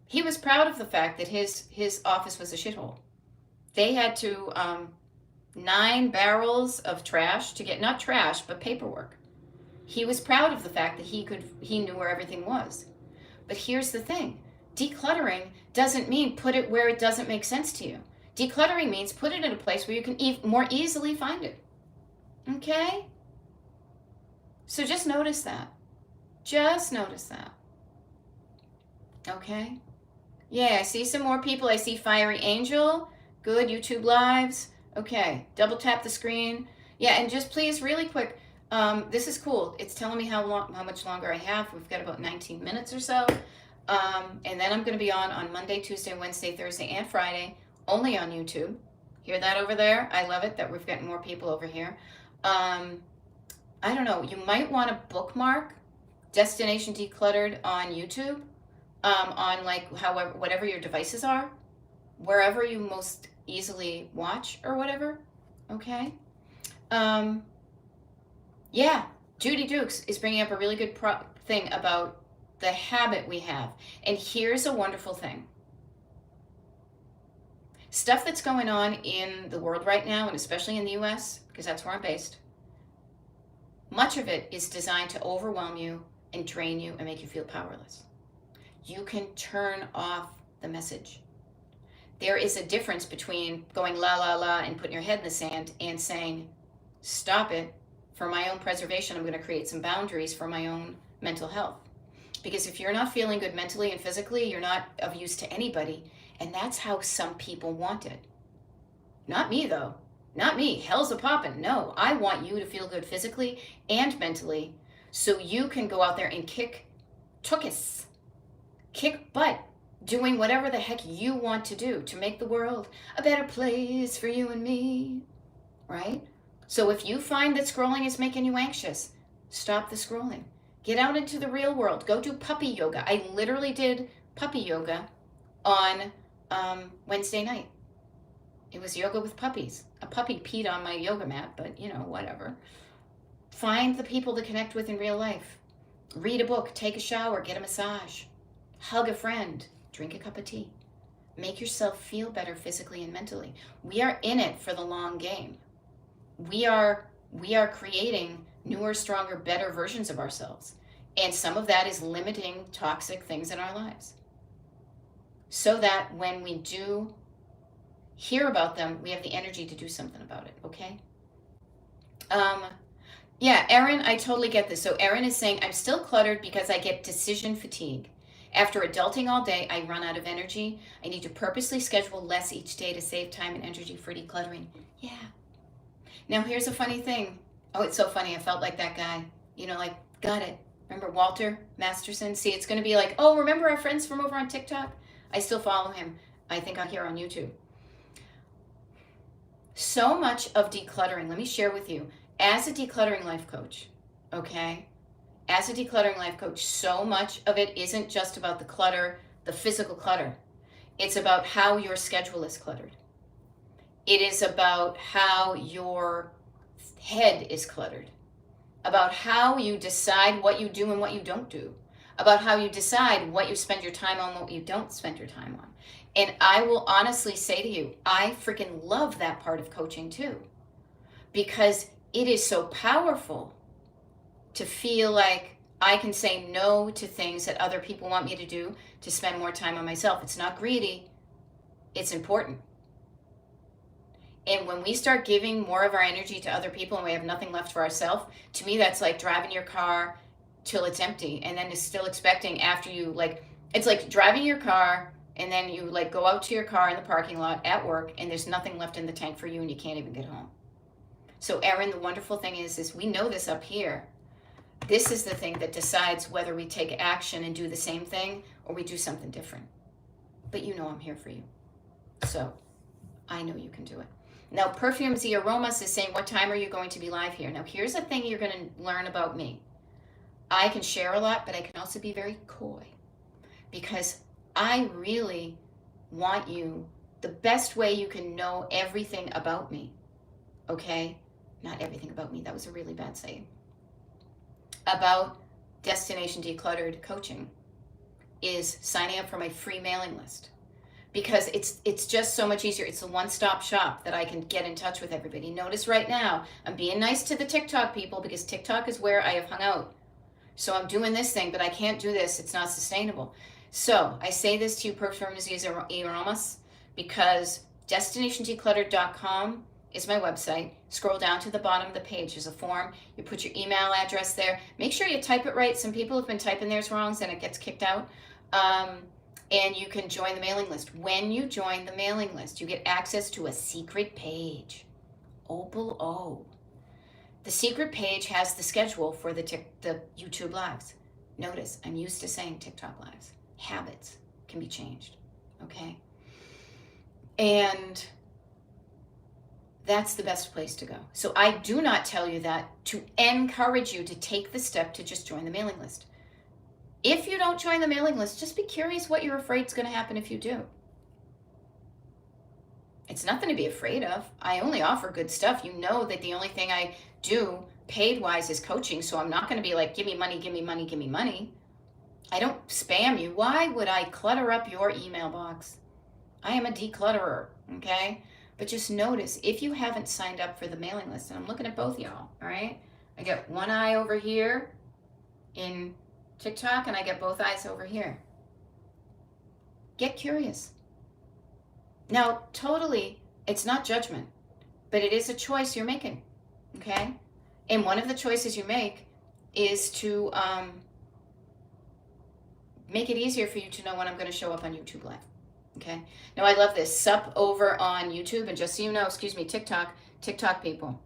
He was proud of the fact that his office was a shithole. They had to 9 barrels of trash to get, not trash, but paperwork. He was proud of the fact that he knew where everything was. But here's the thing. Decluttering doesn't mean put it where it doesn't make sense to you. Decluttering means put it in a place where you can more easily find it. Okay? So just notice that. Just notice that. Okay? Yeah, I see some more people. I see Fiery Angel. Good, YouTube Lives. Okay, double tap the screen. Yeah, and just please, really quick, this is cool. It's telling me how much longer I have. We've got about 19 minutes or so. And then I'm going to be on Monday, Tuesday, Wednesday, Thursday, and Friday, only on YouTube. Hear that over there? I love it that we've got more people over here. I don't know. You might want to bookmark Destination Decluttered on YouTube, on whatever your devices are, wherever you most easily watch or whatever. Okay. Yeah, Judy Dukes is bringing up a really good thing about the habit we have. And here's a wonderful thing. Stuff that's going on in the world right now, and especially in the US, because that's where I'm based, much of it is designed to overwhelm you and drain you and make you feel powerless. You can turn off the message. There is a difference between going la la la and putting your head in the sand and saying, stop it. For my own preservation, I'm going to create some boundaries for my own mental health. Because if you're not feeling good mentally and physically, you're not of use to anybody. And that's how some people want it. Not me, though. Not me. Hell's a poppin'. No, I want you to feel good physically and mentally so you can go out there and kick butt, doing whatever the heck you want to do to make the world a better place for you and me, right? So if you find that scrolling is making you anxious, stop the scrolling. Get out into the real world. Go do puppy yoga. I literally did puppy yoga on Wednesday night. It was yoga with puppies. A puppy peed on my yoga mat, but whatever. Find the people to connect with in real life. Read a book, take a shower, get a massage. Hug a friend, drink a cup of tea. Make yourself feel better physically and mentally. We are in it for the long game. We are creating newer, stronger, better versions of ourselves. And some of that is limiting toxic things in our lives. So that when we do hear about them, we have the energy to do something about it, okay? Yeah, Erin, I totally get this. So Erin is saying, I'm still cluttered because I get decision fatigue. After adulting all day, I run out of energy. I need to purposely schedule less each day to save time and energy for decluttering. Yeah. Now, here's a funny thing. Oh, it's so funny. I felt like that guy. Got it. Remember Walter Masterson? See, it's going to be like, oh, remember our friends from over on TikTok? I still follow him. I think I'm here on YouTube. So much of decluttering, let me share with you, as a decluttering life coach, okay? As a decluttering life coach, so much of it isn't just about the clutter, the physical clutter. It's about how your schedule is cluttered. It is about how your head is cluttered, about how you decide what you do and what you don't do, about how you decide what you spend your time on, what you don't spend your time on. And I will honestly say to you, I freaking love that part of coaching too, because it is so powerful to feel like I can say no to things that other people want me to do to spend more time on myself. It's not greedy, it's important. And when we start giving more of our energy to other people and we have nothing left for ourselves, to me, that's like driving your car till it's empty and then is still expecting after you, it's like driving your car and then you like go out to your car in the parking lot at work and there's nothing left in the tank for you and you can't even get home. So Erin, the wonderful thing is we know this up here. This is the thing that decides whether we take action and do the same thing or we do something different. But you know I'm here for you. So I know you can do it. Now, Perfumes y Aromas is saying, what time are you going to be live here? Now, here's the thing you're going to learn about me. I can share a lot, but I can also be very coy because I really want you, the best way you can know everything about me, okay? Not everything about me. That was a really bad saying. About Destination Decluttered coaching is signing up for my free mailing list. Because it's just so much easier. It's a one-stop shop that I can get in touch with everybody. Notice right now, I'm being nice to the TikTok people because TikTok is where I have hung out. So I'm doing this thing, but I can't do this. It's not sustainable. So I say this to you, Perfumes y Aromas, because DestinationDecluttered.com is my website. Scroll down to the bottom of the page. There's a form. You put your email address there. Make sure you type it right. Some people have been typing theirs wrong, and it gets kicked out. And you can join the mailing list. When you join the mailing list, you get access to a secret page. Opal O. The secret page has the schedule for the YouTube lives. Notice, I'm used to saying TikTok lives. Habits can be changed, okay? And that's the best place to go. So I do not tell you that to encourage you to take the step to just join the mailing list. If you don't join the mailing list, just be curious what you're afraid is going to happen if you do. It's nothing to be afraid of. I only offer good stuff. You know that the only thing I do paid-wise is coaching, so I'm not going to be like, give me money, give me money, give me money. I don't spam you. Why would I clutter up your email box? I am a declutterer, okay? But just notice, if you haven't signed up for the mailing list, and I'm looking at both y'all, all right? I got one eye over here in TikTok, and I get both eyes over here. Get curious. Now, totally, it's not judgment, but it is a choice you're making, okay? And one of the choices you make is to make it easier for you to know when I'm going to show up on YouTube Live, okay? Now, I love this. Sup over on YouTube, and just so you know, TikTok people.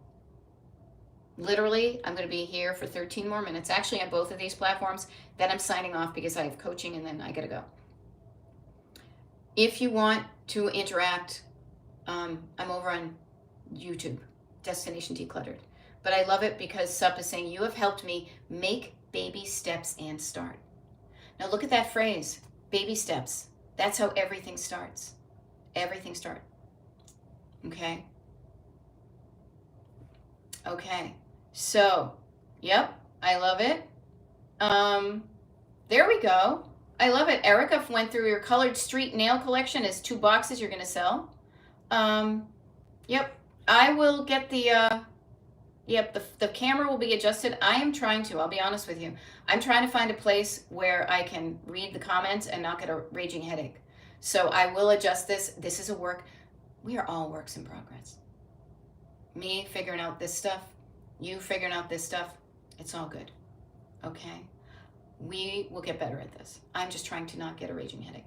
Literally, I'm going to be here for 13 more minutes, actually on both of these platforms. Then I'm signing off because I have coaching and then I got to go. If you want to interact, I'm over on YouTube, Destination Decluttered. But I love it because Sup is saying, you have helped me make baby steps and start. Now look at that phrase, baby steps. That's how everything starts. Everything starts. Okay? Okay. So, yep, I love it. There we go. I love it. Erica went through your colored street nail collection as 2 boxes you're going to sell. Yep, I will get the camera will be adjusted. I am trying to, I'll be honest with you. I'm trying to find a place where I can read the comments and not get a raging headache. So I will adjust this. This is a work. We are all works in progress. Me figuring out this stuff. You figuring out this stuff, it's all good, okay? We will get better at this. I'm just trying to not get a raging headache.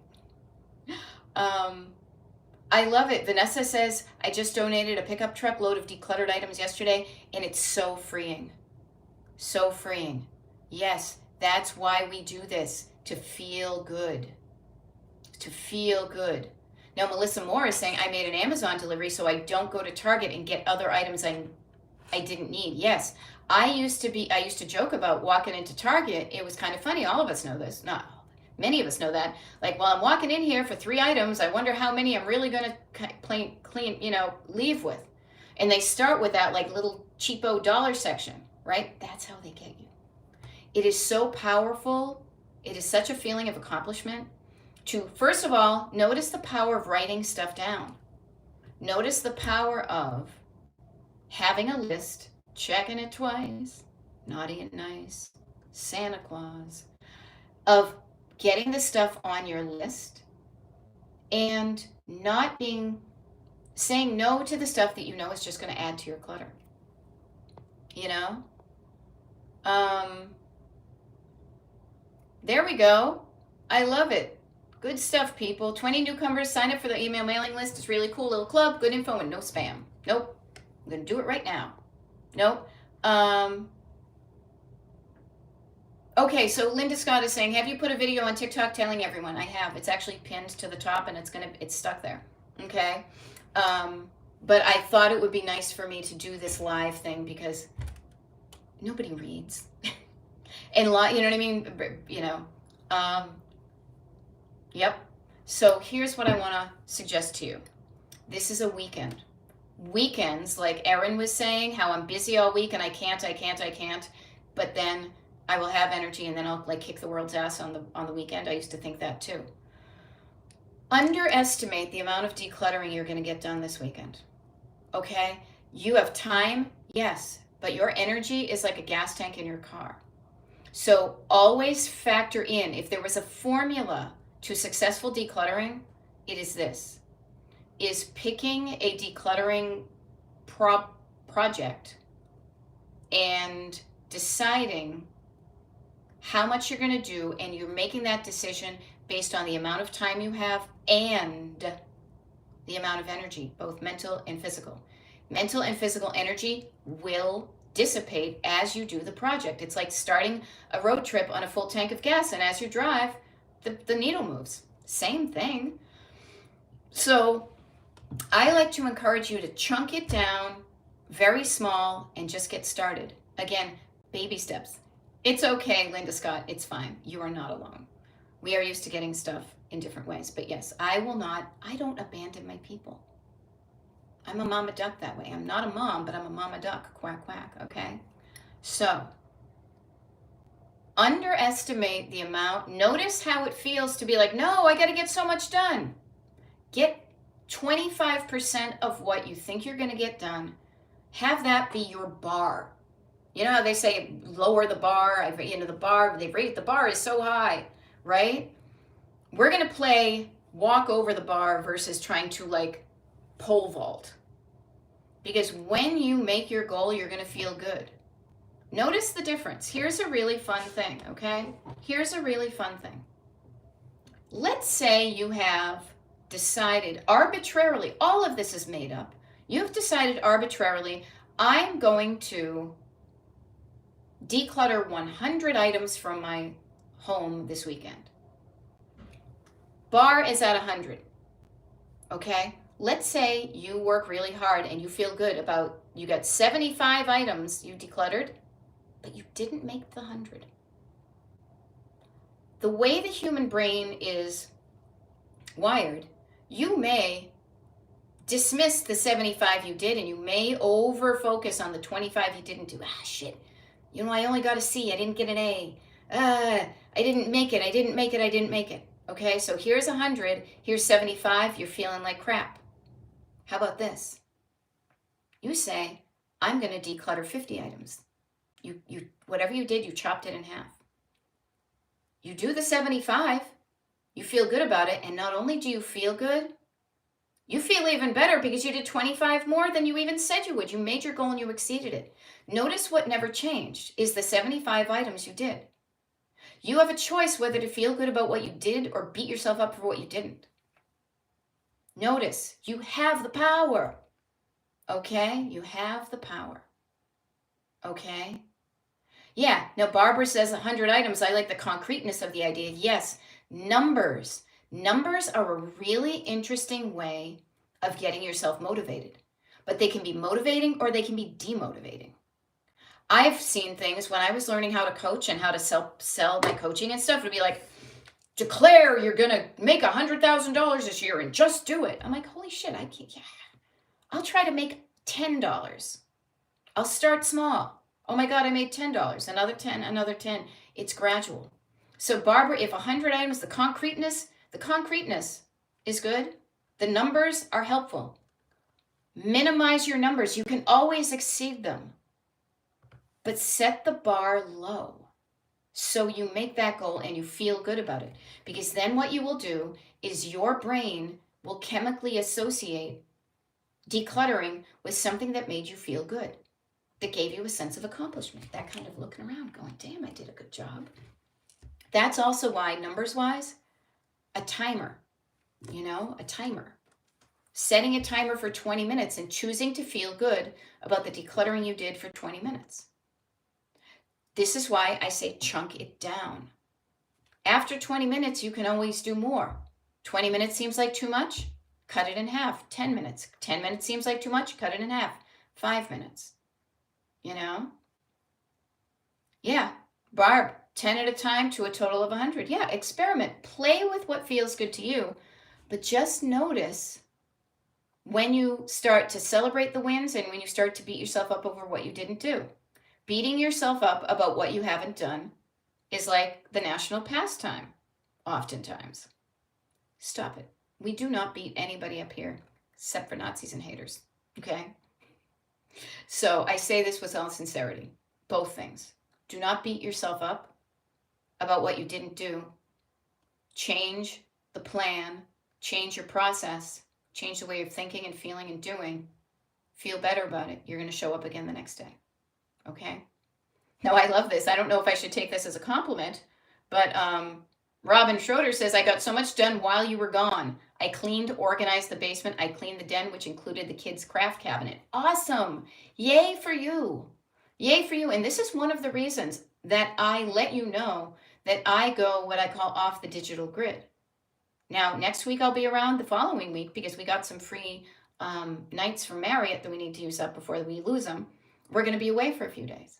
I love it. Vanessa says, I just donated a pickup truck load of decluttered items yesterday, and it's so freeing. So freeing. Yes, that's why we do this, to feel good. To feel good. Now, Melissa Moore is saying, I made an Amazon delivery so I don't go to Target and get other items I didn't need. Yes, I used to joke about walking into Target. It was kind of funny. All of us know this. Not many of us know that. Like, well, I'm walking in here for 3 items. I wonder how many I'm really going to leave with. And they start with that like little cheapo dollar section, right? That's how they get you. It is so powerful. It is such a feeling of accomplishment to, first of all, notice the power of writing stuff down. Notice the power of having a list, checking it twice, naughty and nice, Santa Claus, of getting the stuff on your list and not saying no to the stuff that you know is just going to add to your clutter. You know? There we go. I love it. Good stuff, people. 20 newcomers. Sign up for the email mailing list. It's really cool little club. Good info and no spam. Nope. I'm going to do it right now. Nope. Okay, so Linda Scott is saying, have you put a video on TikTok telling everyone? I have. It's actually pinned to the top and it's stuck there. Okay. But I thought it would be nice for me to do this live thing because nobody reads. And you know what I mean? You know, yep. So here's what I want to suggest to you. This is a weekend. Weekends, like Erin was saying, how I'm busy all week and I can't, but then I will have energy and then I'll like kick the world's ass on the weekend. I used to think that too. Underestimate the amount of decluttering you're going to get done this weekend. Okay? You have time, yes, but your energy is like a gas tank in your car. So always factor in, if there was a formula to successful decluttering, it is this, is picking a decluttering project and deciding how much you're going to do, and you're making that decision based on the amount of time you have and the amount of energy, both mental and physical. Mental and physical energy will dissipate as you do the project. It's like starting a road trip on a full tank of gas, and as you drive, the needle moves. Same thing. So I like to encourage you to chunk it down very small and just get started. Again, baby steps. It's okay, Linda Scott. It's fine. You are not alone. We are used to getting stuff in different ways. But yes, I don't abandon my people. I'm a mama duck that way. I'm not a mom, but I'm a mama duck. Quack, quack. Okay? So, underestimate the amount. Notice how it feels to be like, no, I got to get so much done. Get 25% of what you think you're going to get done. Have that be your bar. You know how they say lower the bar, the bar is so high, right? We're going to play walk over the bar versus trying to like pole vault. Because when you make your goal, you're going to feel good. Notice the difference. Here's a really fun thing, okay? Here's a really fun thing. Let's say you have decided arbitrarily, all of this is made up. You've decided arbitrarily, I'm going to declutter 100 items from my home this weekend. Bar is at 100. Okay? Let's say you work really hard and you feel good about, you got 75 items you decluttered, but you didn't make the 100. The way the human brain is wired, you may dismiss the 75 you did and you may over focus on the 25 you didn't do. Shit. You know, I only got a C. I didn't get an A. I didn't make it. Okay, so here's 100. Here's 75. You're feeling like crap. How about this? You say, I'm going to declutter 50 items. You whatever you did, you chopped it in half. You do the 75. You feel good about it. And not only do you feel good, you feel even better because you did 25 more than you even said you would. You made your goal and you exceeded it. Notice what never changed is the 75 items you did. You have a choice whether to feel good about what you did or beat yourself up for what you didn't. Notice, you have the power. Okay? You have the power. Okay? Yeah, now Barbara says 100 items. I like the concreteness of the idea. Yes, numbers. Numbers are a really interesting way of getting yourself motivated. But they can be motivating or they can be demotivating. I've seen things when I was learning how to coach and how to sell my coaching and stuff. It would be like, declare you're going to make $100,000 this year and just do it. I'm like, holy shit, I can't. Yeah. I'll try to make $10. I'll start small. Oh my God, I made $10. Another 10, another 10. It's gradual. So Barbara, if 100 items, the concreteness is good. The numbers are helpful. Minimize your numbers. You can always exceed them. But set the bar low so you make that goal and you feel good about it. Because then what you will do is your brain will chemically associate decluttering with something that made you feel good, that gave you a sense of accomplishment, that kind of looking around going, damn, I did a good job. That's also why, numbers-wise, a timer, a timer. Setting a timer for 20 minutes and choosing to feel good about the decluttering you did for 20 minutes. This is why I say chunk it down. After 20 minutes, you can always do more. 20 minutes seems like too much? Cut it in half. 10 minutes. 10 minutes seems like too much? Cut it in half. 5 minutes. Yeah. Barb, 10 at a time to a total of 100. Yeah, experiment. Play with what feels good to you. But just notice when you start to celebrate the wins and when you start to beat yourself up over what you didn't do. Beating yourself up about what you haven't done is like the national pastime, oftentimes. Stop it. We do not beat anybody up here, except for Nazis and haters, okay? So I say this with all sincerity, both things. Do not beat yourself up about what you didn't do. Change the plan, change your process, change the way you're thinking and feeling and doing. Feel better about it. You're going to show up again the next day, okay? Now, I love this. I don't know if I should take this as a compliment, but Robin Schroeder says, I got so much done while you were gone. I cleaned, organized the basement. I cleaned the den, which included the kids' craft cabinet. Awesome. Yay for you. Yay for you. And this is one of the reasons that I let you know that I go what I call off the digital grid. Now, next week I'll be around the following week because we got some free nights from Marriott that we need to use up before we lose them. We're going to be away for a few days.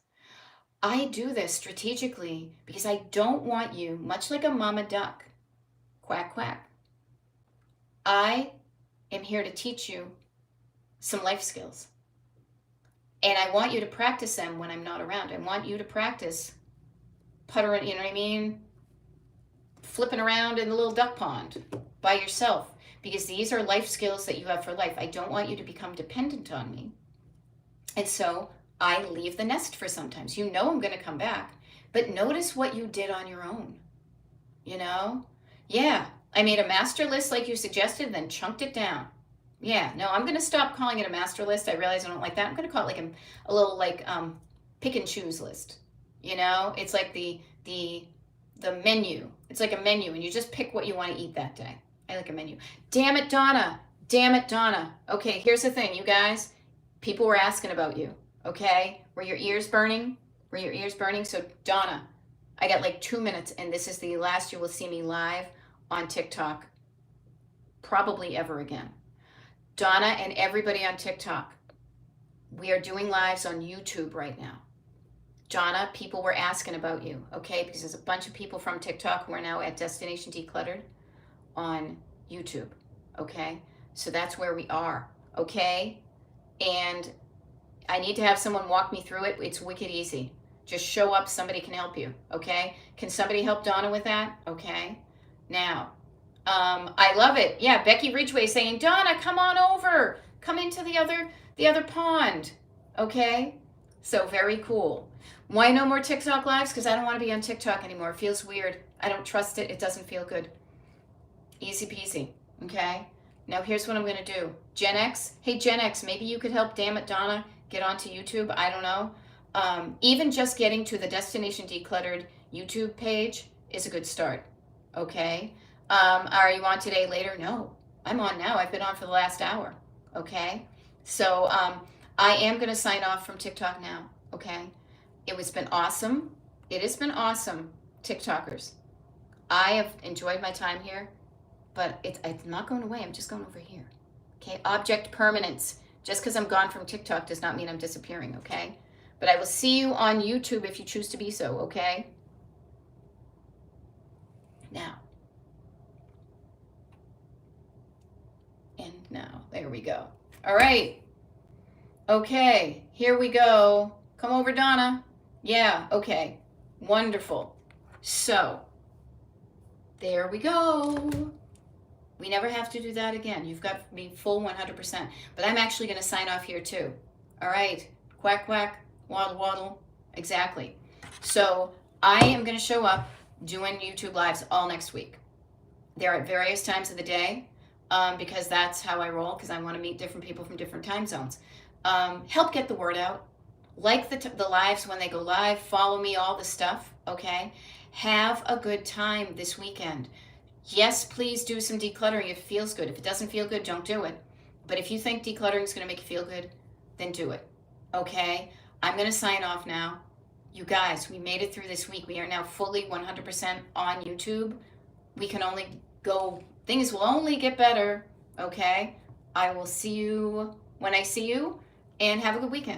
I do this strategically because I don't want you, much like a mama duck, quack, quack. I am here to teach you some life skills. And I want you to practice them when I'm not around. I want you to practice puttering, flipping around in the little duck pond by yourself. Because these are life skills that you have for life. I don't want you to become dependent on me. And so I leave the nest for sometimes. I'm going to come back. But notice what you did on your own. Yeah, I made a master list like you suggested, then chunked it down. Yeah, no, I'm going to stop calling it a master list. I realize I don't like that. I'm going to call it like a little pick and choose list. It's like the menu. It's like a menu, and you just pick what you want to eat that day. I like a menu. Damn it, Donna. Okay, here's the thing, you guys. People were asking about you. Okay, were your ears burning? So Donna, I got like 2 minutes, and this is the last you will see me live on TikTok, probably ever again. Donna and everybody on TikTok, we are doing lives on YouTube right now. Donna, people were asking about you, okay? Because there's a bunch of people from TikTok who are now at Destination Decluttered on YouTube, okay? So that's where we are, okay? And I need to have someone walk me through it. It's wicked easy. Just show up, somebody can help you, okay? Can somebody help Donna with that? Okay. Now, I love it. Yeah, Becky Ridgway saying, Donna, come on over. Come into the other pond, okay? So very cool. Why no more TikTok lives? Because I don't want to be on TikTok anymore. It feels weird. I don't trust it. It doesn't feel good. Easy peasy, okay? Now here's what I'm going to do. Gen X, hey Gen X, maybe you could help Damn It Donna get onto YouTube. I don't know. Even just getting to the Destination Decluttered YouTube page is a good start, okay? Are you on today, later? No, I'm on now. I've been on for the last hour, okay? So I am going to sign off from TikTok now, okay? It has been awesome. It has been awesome, TikTokers. I have enjoyed my time here, but it's not going away. I'm just going over here, okay? Object permanence. Just because I'm gone from TikTok does not mean I'm disappearing, okay? But I will see you on YouTube if you choose to be so, okay? Now. And now. There we go. All right. Okay. Here we go. Come over, Donna. Yeah. Okay. Wonderful. So, there we go. We never have to do that again. You've got to be full 100%. But I'm actually going to sign off here too. All right. Quack, quack. Waddle, waddle. Exactly. So I am going to show up doing YouTube Lives all next week. They're at various times of the day because that's how I roll, because I want to meet different people from different time zones. Help get the word out. Like the lives when they go live. Follow me, all the stuff, okay? Have a good time this weekend. Yes, please do some decluttering if it feels good. If it doesn't feel good, don't do it. But if you think decluttering is going to make you feel good, then do it. Okay? I'm going to sign off now. You guys, we made it through this week. We are now fully 100% on YouTube. We can only go, things will only get better. Okay? I will see you when I see you, and have a good weekend.